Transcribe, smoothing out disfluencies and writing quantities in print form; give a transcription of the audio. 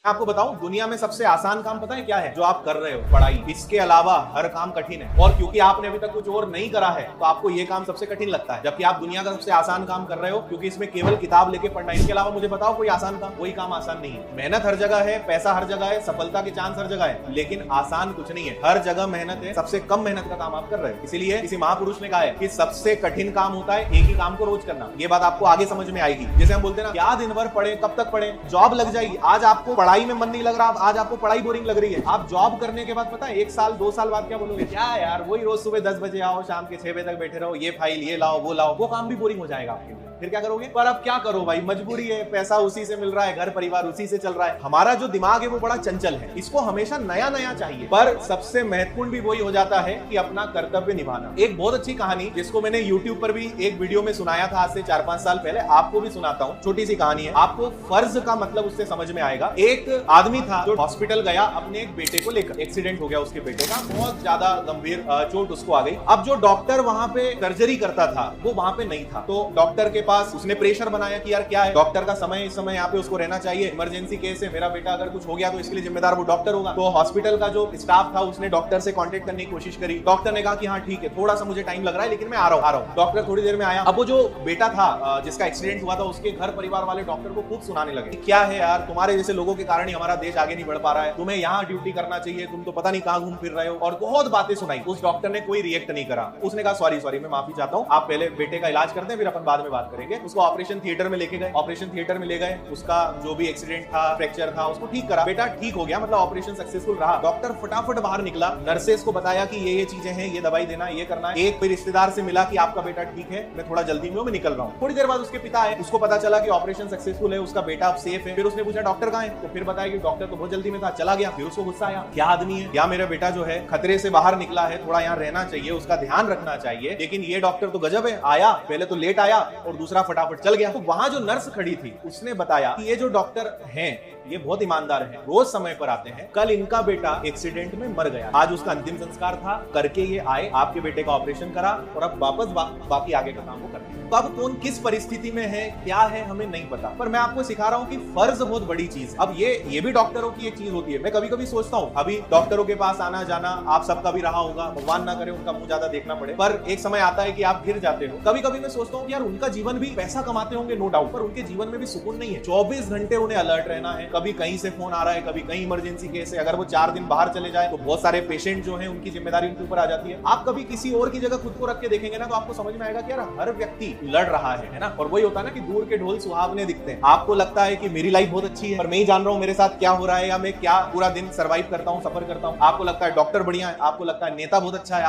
आपको बताऊं, दुनिया में सबसे आसान काम पता है क्या है? जो आप कर रहे हो, पढ़ाई। इसके अलावा हर काम कठिन है, और क्योंकि आपने अभी तक कुछ और नहीं करा है तो आपको ये काम सबसे कठिन लगता है, जबकि आप दुनिया का सबसे आसान काम कर रहे हो, क्योंकि इसमें केवल किताब लेके पढ़ना है। इसके अलावा मुझे बताओ कोई आसान काम? कोई काम आसान नहीं है। मेहनत हर जगह है, पैसा हर जगह है, सफलता के चांस हर जगह है, लेकिन आसान कुछ नहीं है। हर जगह मेहनत है, सबसे कम मेहनत का काम आप कर रहे हो। इसीलिए किसी महापुरुष ने कहा है कि सबसे कठिन काम होता है एक ही काम को रोज करना। ये बात आपको आगे समझ में आएगी। जैसे हम बोलते हैं ना, क्या दिन भर पढ़े, कब तक पढ़े, जॉब लग जाएगी। आज आपको पढ़ाई में मन नहीं लग रहा, आज आपको पढ़ाई बोरिंग लग रही है, आप जॉब करने के बाद पता है 1 साल 2 साल बाद क्या बोलोगे? क्या यार, वही रोज सुबह 10 बजे आओ, शाम के 6 बजे तक बैठे रहो, ये फाइल ये लाओ वो लाओ। वो काम भी बोरिंग हो जाएगा आपके लिए। फिर क्या करोगे? पर अब क्या करो भाई, मजबूरी है, पैसा उसी से मिल रहा है, घर परिवार उसी से चल रहा है। हमारा जो दिमाग है वो बड़ा चंचल है, इसको हमेशा नया नया चाहिए। पर सबसे महत्वपूर्ण भी वही हो जाता है कि अपना कर्तव्य निभाना। एक बहुत अच्छी कहानी जिसको मैंने YouTube पर भी एक वीडियो में सुनाया था आज से 4-5 साल पहले, आपको भी सुनाता हूँ। छोटी सी कहानी है, आपको फर्ज का मतलब उससे समझ में आएगा। एक आदमी था जो हॉस्पिटल गया अपने एक बेटे को लेकर। एक्सीडेंट हो गया उसके बेटे का, बहुत ज्यादा गंभीर चोट उसको आ गई। अब जो डॉक्टर वहां पे सर्जरी करता था वो वहां पे नहीं था, तो डॉक्टर के पास उसने प्रेशर बनाया कि यार क्या है, डॉक्टर का समय इस समय यहाँ पे उसको रहना चाहिए, इमरजेंसी केस है, मेरा बेटा अगर कुछ हो गया तो इसके लिए जिम्मेदार वो डॉक्टर होगा। तो हॉस्पिटल का जो स्टाफ था उसने डॉक्टर से कांटेक्ट करने की कोशिश करी। डॉक्टर ने कहा कि हाँ ठीक है, थोड़ा सा मुझे टाइम लग रहा है लेकिन मैं आ रहा हूँ। डॉक्टर थोड़ी देर में आया। अब वो जो बेटा था जिसका एक्सीडेंट हुआ था, उसके घर परिवार वाले डॉक्टर को खूब सुनाने लगे, क्या है यार, तुम्हारे जैसे लोगों के कारण ही हमारा देश आगे नहीं बढ़ पा रहा है, तुम्हें यहाँ ड्यूटी करना चाहिए, तुम तो पता नहीं कहाँ घूम फिर रहे हो, और बहुत बातें सुनाई। उस डॉक्टर ने कोई रिएक्ट नहीं करा। उसने कहा सॉरी मैं माफी चाहता हूँ, आप पहले बेटे का इलाज करते हैं, फिर अपन बाद में बात करेंगे। उसको ऑपरेशन थिएटर में लेके गए। ऑपरेशन थिएटर में ले गए, उसका जो भी एक्सीडेंट था, फ्रैक्चर था, उसको ठीक करा। बेटा ठीक हो गया, मतलब ऑपरेशन सक्सेसफुल रहा। डॉक्टर फटाफट बाहर निकला, नर्सेस को बताया कि ये चीजें हैं, ये दवाई देना, ये करना है। एक रिश्तेदार से मिला कि आपका बेटा ठीक है, मैं थोड़ा जल्दी में हूं, मैं निकल रहा हूं। थोड़ी देर बाद उसके पिता है, उसको पता चला कि ऑपरेशन सक्सेसफुल है, उसका बेटा अब सेफ है। फिर उसने पूछा डॉक्टर कहां है, तो फिर बताया कि डॉक्टर तो बहुत जल्दी में था, चला गया। फिर उसको गुस्सा आया, क्या आदमी है, क्या मेरा बेटा जो है खतरे से बाहर निकला है, थोड़ा यहाँ रहना चाहिए, उसका ध्यान रखना चाहिए, लेकिन ये डॉक्टर तो गजब है, आया पहले तो लेट आया और दूसरा फटाफट चल गया। तो वहां जो नर्स खड़ी थी उसने बताया कि ये जो डॉक्टर हैं ये बहुत ईमानदार हैं, रोज समय पर आते हैं, कल इनका बेटा एक्सीडेंट में मर गया, आज उसका अंतिम संस्कार था, करके ये आए, आपके बेटे का ऑपरेशन करा और अब वापस बाकी आगे का काम वो करते हैं। तो अब कौन किस परिस्थिति में है, क्या है, हमें नहीं पता, पर मैं आपको सिखा रहा हूँ कि फर्ज बहुत बड़ी चीज। अब ये भी डॉक्टरों की एक चीज होती है। मैं कभी कभी सोचता हूँ, अभी डॉक्टरों के पास आना जाना आप सबका भी रहा होगा, भगवान ना करे उनका मुंह ज्यादा देखना पड़े, पर एक समय आता है कि आप गिर जाते हो। कभी कभी मैं सोचता हूँ यार उनका जीवन भी, पैसा कमाते होंगे नो डाउट, पर उनके जीवन में भी सुकून नहीं है। 24 घंटे उन्हें अलर्ट रहना है, कभी कहीं से फोन आ रहा है, कभी कहीं इमरजेंसी केस है, अगर वो 4 दिन बाहर चले जाए तो बहुत सारे पेशेंट जो है उनकी जिम्मेदारी उनके ऊपर आ जाती है। आप कभी किसी और की जगह खुद को रख के देखेंगे ना, तो आपको समझ में आएगा कि यार हर व्यक्ति लड़ रहा है ना। और वही होता है ना कि दूर के ढोल सुहावने दिखते हैं। आपको लगता है कि मेरी लाइफ बहुत अच्छी है, पर मैं ही जान रहा हूँ मेरे साथ क्या हो रहा है, या मैं क्या पूरा दिन सर्वाइव करता हूँ, सफर करता हूँ। आपको लगता है डॉक्टर बढ़िया है, आपको लगता है नेता बहुत अच्छा है,